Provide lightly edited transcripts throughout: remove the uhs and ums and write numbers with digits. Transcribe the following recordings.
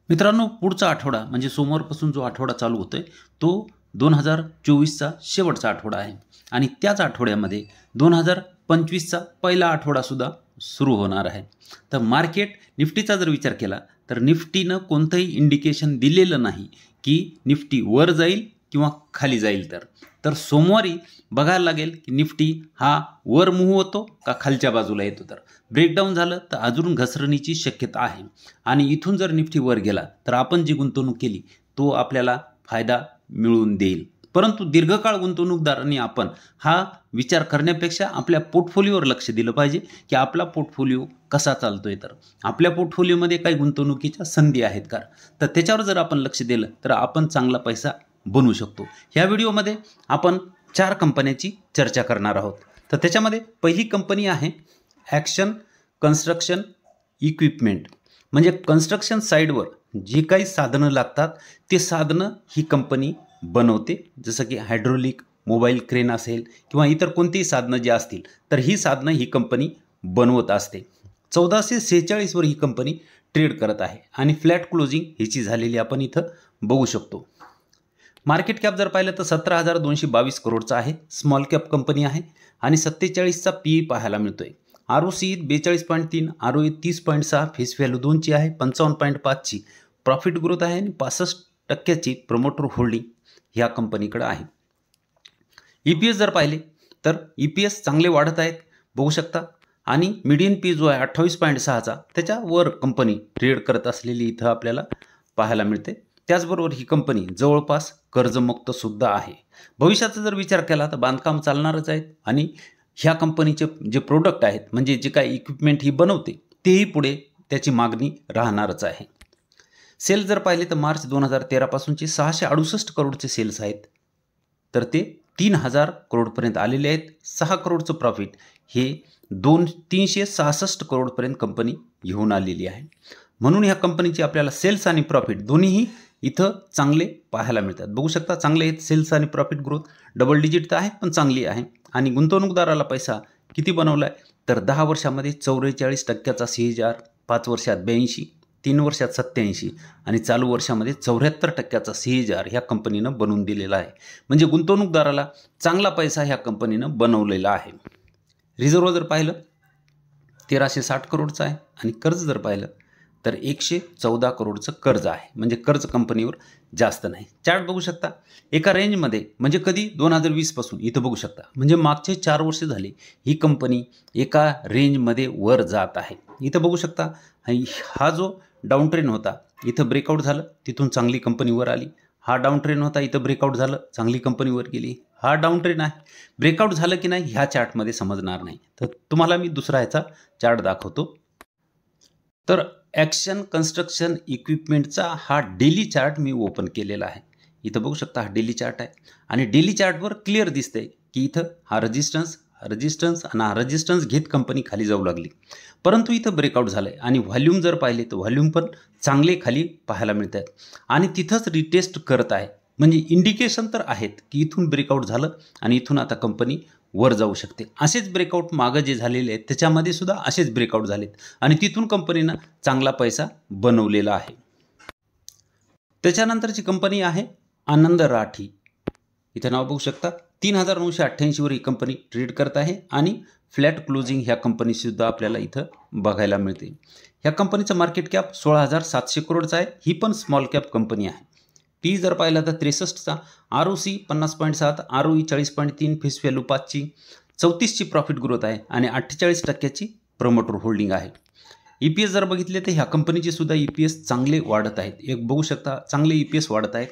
मित्रांनो, पुढचा आठवडा म्हणजे सोमवारपासून जो आठवडा चालू होतोय तो 2024चा शेवटचा आठवडा आहे आणि त्याच आठवड्यामध्ये 2025चा पहिला आठवडासुद्धा सुरू होणार आहे. तर मार्केट निफ्टीचा जर विचार केला तर निफ्टीनं कोणतंही इंडिकेशन दिलेलं नाही की निफ्टी वर जाईल किंवा खाली जाईल. तर सोमवारी बघायला लागेल की निफ्टी हा वर मूव्ह होतो का खालच्या बाजूला येतो. तर ब्रेकडाऊन झालं तर अजून घसरणीची शक्यता आहे आणि इथून जर निफ्टी वर गेला तर आपण जी गुंतवणूक केली तो आपल्याला फायदा मिळवून देईल. परंतु दीर्घकाळ गुंतवणूकदारांनी आपण हा विचार करण्यापेक्षा आपल्या पोर्टफोलिओवर लक्ष दिलं पाहिजे की आपला पोर्टफोलिओ कसा चालतोय. तर आपल्या पोर्टफोलिओमध्ये काही गुंतवणुकीच्या संधी आहेत का, तर त्याच्यावर जर आपण लक्ष दिलं तर आपण चांगला पैसा बनवू शकतो. ह्या व्हिडिओमध्ये आपण 4 कंपन्यांची चर्चा करणार आहोत. तर त्याच्यामध्ये पहिली कंपनी आहे ॲक्शन कन्स्ट्रक्शन इक्विपमेंट. म्हणजे कन्स्ट्रक्शन साईडवर जे काही साधनं लागतात ते साधनं ही कंपनी बनवते. जसं की हायड्रोलिक, मोबाईल क्रेन असेल किंवा इतर कोणतीही साधनं जे असतील तर ही साधनं ही कंपनी बनवत असते. 1446 वर ही कंपनी ट्रेड करत आहे आणि फ्लॅट क्लोजिंग ह्याची झालेली आपण इथं बघू शकतो. मार्केट कॅप जर पाहिलं तर 17,222 करोडचा आहे. स्मॉल कॅप कंपनी आहे आणि 47चा पी पाहायला मिळतोय. ROC 42.3, ROE 30.6, फेस व्हॅल्यू 2ची आहे. 55.5ची प्रॉफिट ग्रोथ आहे आणि 65% प्रमोटर होल्डिंग ह्या कंपनीकडे आहे. EPS जर पाहिले तर EPS चांगले वाढत आहेत बघू शकता आणि मीडियन पी जो आहे 28.6चा त्याच्यावर कंपनी ट्रेड करत असलेली इथं आपल्याला पाहायला मिळते. त्याचबरोबर ही कंपनी जवळपास कर्जमुक्त सुद्धा आहे. भविष्याचा जर विचार केला तर बांधकाम चालणारच आहेत आणि ह्या कंपनीचे जे प्रोडक्ट आहेत म्हणजे जे काही इक्विपमेंट ही बनवते तेही पुढे त्याची मागणी राहणारच आहे. सेल जर पाहिले तर मार्च 2013 पासूनचे 668 करोडचे सेल्स आहेत तर ते 3,000 करोडपर्यंत आलेले आहेत. 6 करोडचं प्रॉफिट हे 366 करोडपर्यंत कंपनी घेऊन आलेली आहे. म्हणून ह्या कंपनीचे आपल्याला सेल्स आणि प्रॉफिट दोन्हीही इथं चांगले पाहायला मिळतात. बघू शकता चांगले आहेत सेल्स आणि प्रॉफिट ग्रोथ. डबल डिजिट तर आहे पण चांगली आहे. आणि गुंतवणूकदाराला पैसा किती बनवला आहे तर 10 वर्षामध्ये 44%चा CAGR, 5 वर्षात 82, 3 वर्षात 87 आणि चालू वर्षामध्ये 74%चा CAGR ह्या कंपनीनं बनवून दिलेला आहे. म्हणजे गुंतवणूकदाराला चांगला पैसा ह्या कंपनीनं बनवलेला आहे. रिझर्व्ह जर पाहिलं 1360 करोडचा आहे आणि कर्ज जर पाहिलं तर 114 करोडचं कर्ज आहे. म्हणजे कर्ज कंपनीवर जास्त नाही. चार्ट बघू शकता एका रेंजमध्ये म्हणजे कधी 2020 पासून इथं बघू शकता म्हणजे मागचे 4 वर्ष झाले ही कंपनी एका रेंजमध्ये वर जात आहे. इथं बघू शकता हा जो डाऊन ट्रेन होता इथं ब्रेकआउट झालं, तिथून चांगली कंपनी वर आली. हा डाऊन ट्रेन होता, इथं ब्रेकआउट झालं, चांगली कंपनी वर गेली. हा डाऊन ट्रेन आहे, ब्रेकआउट झालं की नाही ह्या चार्टमध्ये समजणार नाही. तर तुम्हाला मी दुसरा ह्याचा चार्ट दाखवतो. तर ॲक्शन कन्स्ट्रक्शन इक्विपमेंटचा हा डेली चार्ट मी ओपन केलेला आहे. इथं बघू शकता हा डेली चार्ट आहे आणि डेली चार्टवर क्लिअर दिसतंय की इथं हा रेजिस्टन्स आणि हा रेजिस्टन्स घेत कंपनी खाली जाऊ लागली. परंतु इथं ब्रेकआउट झालं आहे आणि व्हॉल्यूम जर पाहिले तर व्हॉल्यूम पण चांगले खाली पाहायला मिळत आहेत आणि तिथंच रिटेस्ट करत आहे. म्हणजे इंडिकेशन तर आहेत की इथून ब्रेकआउट झालं आणि इथून आता कंपनी वर जाऊ शकते. असेच ब्रेकआउट मागं जे झालेले आहेत त्याच्यामध्ये सुद्धा असेच ब्रेकआउट झालेत आणि तिथून कंपनीनं चांगला पैसा बनवलेला आहे. त्याच्यानंतरची कंपनी आहे आनंद राठी. इथं नाव बघू शकता 3,988 वर ही कंपनी ट्रेड करत आहे आणि फ्लॅट क्लोजिंग ह्या कंपनीसुद्धा आपल्याला इथं बघायला मिळते. ह्या कंपनीचं मार्केट कॅप 16,700 करोडचा आहे. ही पण स्मॉल कॅप कंपनी आहे. पी जर पाहिला तर 63चा, ROC 50.7, ROE 40.3, फेस व्हॅल्यू 5ची, 34ची प्रॉफिट ग्रोथ आहे आणि 48%ची प्रमोटर होल्डिंग आहे. EPS जर बघितले तर ह्या कंपनीचे सुद्धा EPS चांगले वाढत आहेत. एक बघू शकता चांगले EPS वाढत आहेत.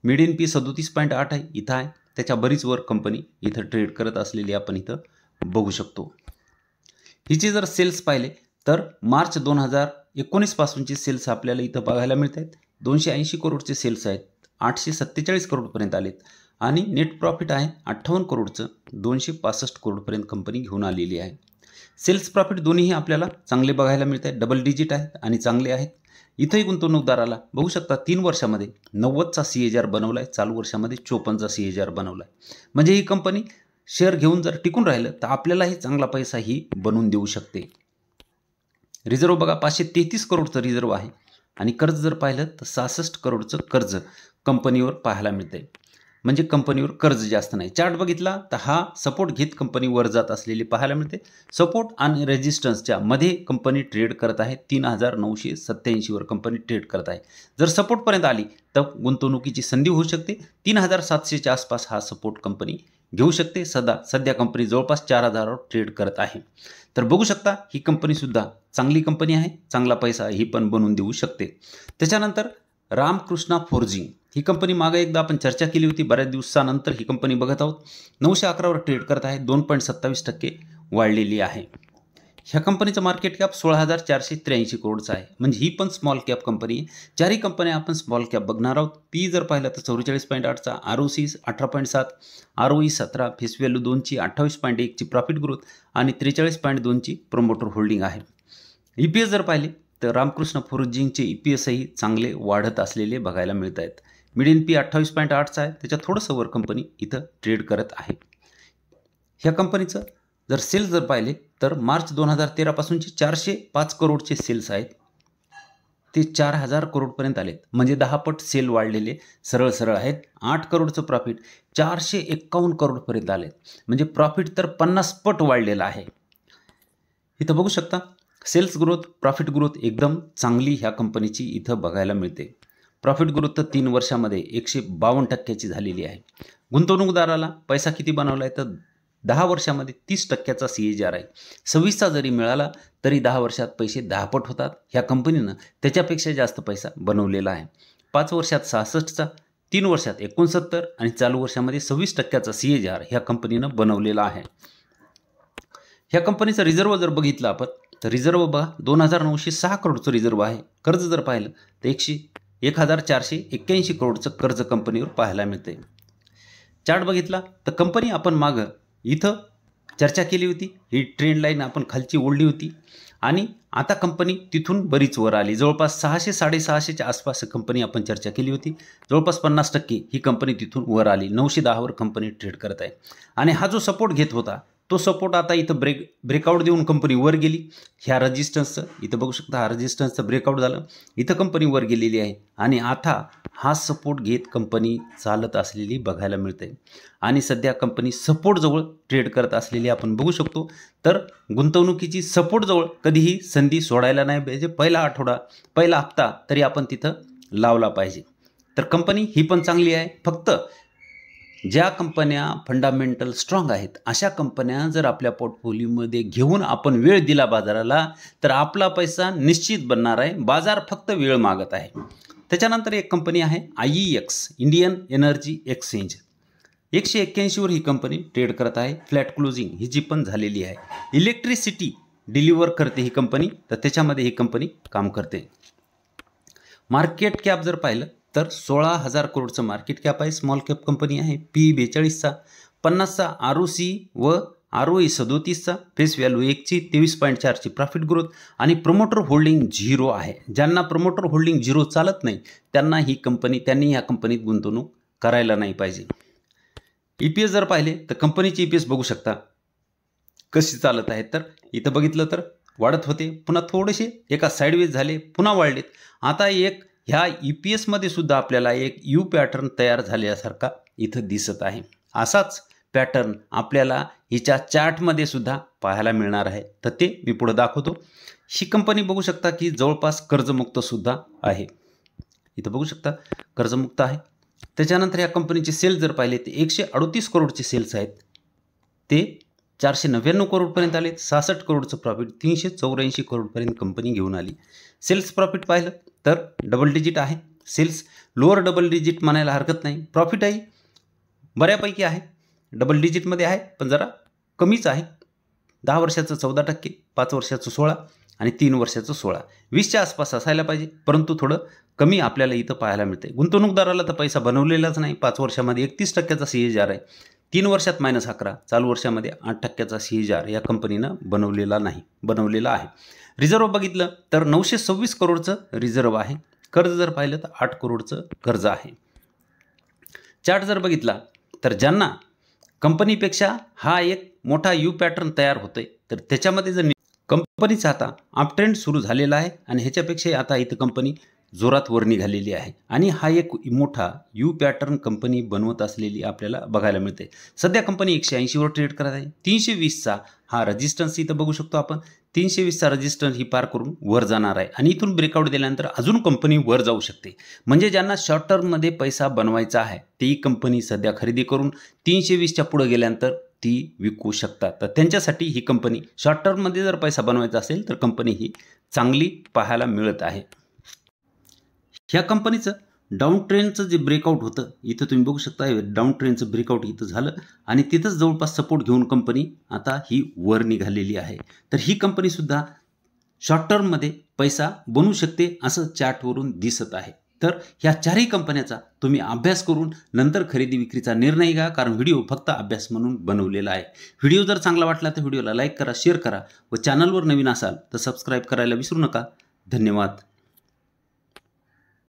मीडियन पी 37.8 आहे इथं आहे. त्याच्या बरीच वर कंपनी इथं ट्रेड करत असलेली आपण इथं बघू शकतो. हिचे जर सेल्स पाहिले तर मार्च 2019 पासूनचे सेल्स आपल्याला इथं बघायला मिळत आहेत. 280 करोडचे सेल्स आहेत, 847 करोडपर्यंत आलेत आणि नेट प्रॉफिट आहे 58 करोडचं, 265 करोडपर्यंत कंपनी घेऊन आलेली आहे. सेल्स प्रॉफिट दोन्हीही आपल्याला चांगले बघायला मिळत आहेत. डबल डिजिट आहेत आणि चांगले आहेत. इथंही गुंतवणूकदाराला बघू शकता 3 वर्षामध्ये 90चा CAGR बनवला आहे, चालू वर्षामध्ये 54चा CAGR बनवला आहे. म्हणजे ही कंपनी शेअर घेऊन जर टिकून राहिलं तर आपल्यालाही चांगला पैसा ही बनवून देऊ शकते. रिझर्व्ह बघा 533 करोडचं रिझर्व्ह आहे आणि कर्ज जर पाहिलं तर 66 करोडचं कर्ज कंपनीवर पाहायला मिळते, म्हणजे कंपनीवर कर्ज जास्त नाही. चार्ट बघितला तर हा सपोर्ट घेत कंपनी वर जात असलेली पाहायला मिळते. सपोर्ट आणि रेजिस्टन्सच्या मध्ये कंपनी ट्रेड करत आहे. 3987 वर कंपनी ट्रेड करत आहे. जर सपोर्टपर्यंत आली तर गुंतवणुकीची संधी होऊ शकते. 3700च्या आसपास हा सपोर्ट कंपनी घेऊ शकते. सध्या कंपनी जवळपास 4000 वर ट्रेड करत आहे. तर बघू शकता ही कंपनीसुद्धा चांगली कंपनी आहे, चांगला पैसा ही पण बनवून देऊ शकते. त्याच्यानंतर रामकृष्णा फोर्जिंग ही कंपनी मागे एकदा आपण चर्चा केली होती. बऱ्याच दिवसानंतर ही कंपनी बघत आहोत. 911 वर ट्रेड करत आहे. 2.27% वाढलेली आहे. ह्या कंपनीचं मार्केट कॅप 16,483 करोडचं आहे, म्हणजे ही पण स्मॉल कॅप कंपनी आहे. चारही कंपन्या आपण स्मॉल कॅप बघणार आहोत. पी जर पाहिलं तर 44.8चा, ROC 18.7, ROE 17, फेस व्हॅल्यू 2ची, 28.1ची प्रॉफिट ग्रोथ आणि 43.2ची प्रमोटर होल्डिंग आहे. EPS जर पाहिले तर रामकृष्ण फोर्जिंगचे EPSही चांगले वाढत असलेले बघायला मिळत आहेत. मिडियन पी 28.8चा आहे, त्याच्या थोडंसं वर कंपनी इथं ट्रेड करत आहे. ह्या कंपनीचं जर सेल्स जर पाहिले तर मार्च 2013 पासूनचे 405 करोडचे सेल्स आहेत, ते 4000 करोडपर्यंत आलेत, म्हणजे 10 पट सेल वाढलेले सरळ आहेत. 8 करोडचं प्रॉफिट 451 करोडपर्यंत आलेत, म्हणजे प्रॉफिट तर 50 पट वाढलेला आहे. इथं बघू शकता सेल्स ग्रोथ, प्रॉफिट ग्रोथ एकदम चांगली ह्या कंपनीची इथं बघायला मिळते. प्रॉफिट ग्रोथ तर 3 वर्षामध्ये 152% झालेली आहे. गुंतवणूकदाराला पैसा किती बनवला आहे तर 10 वर्षामध्ये 30%चा CAGR आहे. 26चा जरी मिळाला तरी 10 वर्षात पैसे 10 पट होतात. ह्या कंपनीनं त्याच्यापेक्षा जास्त पैसा बनवलेला आहे. 5 वर्षात 66चा, 3 वर्षात 69 आणि चालू वर्षामध्ये 26%चा CAGR ह्या कंपनीनं बनवलेला आहे. ह्या कंपनीचा रिझर्व जर बघितलं आपण तर रिझर्व बघा 2906 करोडचं रिझर्व आहे. कर्ज जर पाहिलं तर 1481 करोडचं कर्ज कंपनीवर पाहायला मिळते. चार्ट बघितला तर कंपनी आपण मागं इथं चर्चा केली होती. ही ट्रेंड लाईन आपण खालची ओढली होती आणि आता कंपनी तिथून बरीच वर आली. जवळपास 600-650च्या आसपास कंपनी आपण चर्चा केली होती. जवळपास 50% ही कंपनी तिथून वर आली. 910 वर कंपनी ट्रेड करत आहे आणि हा जो सपोर्ट घेत होता तो सपोर्ट आता इथं ब्रेकआउट देऊन कंपनी वर गेली. ह्या रेजिस्टन्सचं इथं बघू शकता, हा रेजिस्टन्सचं ब्रेकआउट झालं, इथं कंपनी वर गेलेली आहे आणि आता हा सपोर्ट घेत कंपनी चालत असलेली बघायला मिळते आणि सध्या कंपनी सपोर्टजवळ ट्रेड करत असलेली आपण बघू शकतो. तर गुंतवणुकीची सपोर्टजवळ कधीही संधी सोडायला नाही पाहिजे. पहिला हप्ता तरी आपण तिथं लावला पाहिजे. तर कंपनी ही पण चांगली आहे. फक्त ज्या कंपन्या फंडामेंटल स्ट्रॉंग आहेत अशा कंपन्या जर आपल्या पोर्टफोलिओमध्ये घेऊन आपण वेळ दिला बाजाराला तर आपला पैसा निश्चित बनणार आहे. बाजार फक्त वेळ मागत आहे. त्याच्यानंतर एक कंपनी आहे IEX, इंडियन एनर्जी एक्सचेंज. 181 वर ही कंपनी ट्रेड करत आहे. फ्लॅट क्लोजिंग ही जी पण झालेली आहे. इलेक्ट्रिसिटी डिलिव्हर करते ही कंपनी, तर त्याच्यामध्ये ही कंपनी काम करते. मार्केट कॅप जर पाहिलं तर 16,000 करोडचं मार्केट कॅप आहे. स्मॉल कॅप कंपनी आहे. PE 42चा, 50चा ROC व ROE 37चा, फेस व्हॅल्यू 1ची, 23.4ची प्रॉफिट ग्रोथ आणि प्रमोटर होल्डिंग 0 आहे. ज्यांना प्रमोटर होल्डिंग 0 चालत नाही त्यांनी ह्या कंपनीत गुंतवणूक करायला नाही पाहिजे. EPS जर पाहिले तर कंपनीची EPS बघू शकता कशी चालत आहे. तर इथं बघितलं तर वाढत होते, पुन्हा थोडेसे एका साईडवेज झाले, पुन्हा वाढलेत. आता ह्या EPS मध्ये सुद्धा आपल्याला एक U पॅटर्न तयार झाल्यासारखा इथं दिसत आहे. असाच पॅटर्न आपल्याला हिच्या चार्टमध्ये सुद्धा पाहायला मिळणार आहे. तर ते मी पुढे दाखवतो. ही कंपनी बघू शकता की जवळपास कर्जमुक्त सुद्धा आहे. इथं बघू शकता कर्जमुक्त आहे. त्याच्यानंतर या कंपनीचे सेल्स जर पाहिले तर 138 करोडचे सेल्स आहेत, ते 499 करोडपर्यंत आले. 66 करोडचं प्रॉफिट 384 करोडपर्यंत कंपनी घेऊन आली. सेल्स प्रॉफिट पाहिलं तर डबल डिजिट आहे. सेल्स लोअर डबल डिजिट म्हणायला हरकत नाही. प्रॉफिटही बऱ्यापैकी आहे, डबल डिजिटमध्ये आहे पण जरा कमीच आहे. 10 वर्षाचं 14%, 5 वर्षाचं 16 आणि 3 वर्षाचं 16. 20च्या आसपास असायला पाहिजे, परंतु थोडं कमी आपल्याला इथं पाहायला मिळते. गुंतवणूकदाराला तर पैसा बनवलेलाच नाही. 5 वर्षामध्ये 31%चा CAGR आहे. 3 वर्षात -11, चालू वर्षामध्ये 8%चा CAGR या कंपनीनं बनवलेला आहे. रिझर्व बघितलं तर 926 करोडचं रिझर्व आहे. कर्ज जर पाहिलं तर 8 करोडचं कर्ज आहे. चार्ट जर बघितला तर ज्यांना कंपनीपेक्षा हा एक मोठा U पॅटर्न तयार होतोय तर त्याच्यामध्ये जर कंपनीचा आता अपट्रेंड सुरू झालेला आहे आणि ह्याच्यापेक्षा आता इथं कंपनी जोरात वर निघालेली आहे आणि हा एक मोठा यू पॅटर्न कंपनी बनवत असलेली आपल्याला बघायला मिळते. सध्या कंपनी 180 वर ट्रेड करत आहे. 320चा हा रेजिस्टन्स इथं बघू शकतो आपण. 320चा रेजिस्टन्स ही पार करून वर जाणार आहे आणि इथून ब्रेकआउट दिल्यानंतर अजून कंपनी वर जाऊ शकते. म्हणजे ज्यांना शॉर्ट टर्ममध्ये पैसा बनवायचा आहे ती कंपनी सध्या खरेदी करून 320च्या पुढे गेल्यानंतर ती विकू शकतात. तर त्यांच्यासाठी ही कंपनी शॉर्ट टर्ममध्ये जर पैसा बनवायचा असेल तर कंपनी ही चांगली पाहायला मिळत आहे. ह्या कंपनीचं डाऊन ट्रेंडचं जे ब्रेकआउट होतं इथं तुम्ही बघू शकता. डाऊन ट्रेंडचं ब्रेकआउट इथं झालं आणि तिथंच जवळपास सपोर्ट घेऊन कंपनी आता ही वर निघालेली आहे. तर ही कंपनीसुद्धा शॉर्ट टर्ममध्ये पैसा बनवू शकते असं चार्टवरून दिसत आहे. तर ह्या चारही कंपन्याचा तुम्ही अभ्यास करून नंतर खरेदी विक्रीचा निर्णय घ्या, कारण व्हिडिओ फक्त अभ्यास म्हणून बनवलेला आहे. व्हिडिओ जर चांगला वाटला तर व्हिडिओला लाईक करा, शेअर करा व चॅनलवर नवीन असाल तर सबस्क्राईब करायला विसरू नका. धन्यवाद.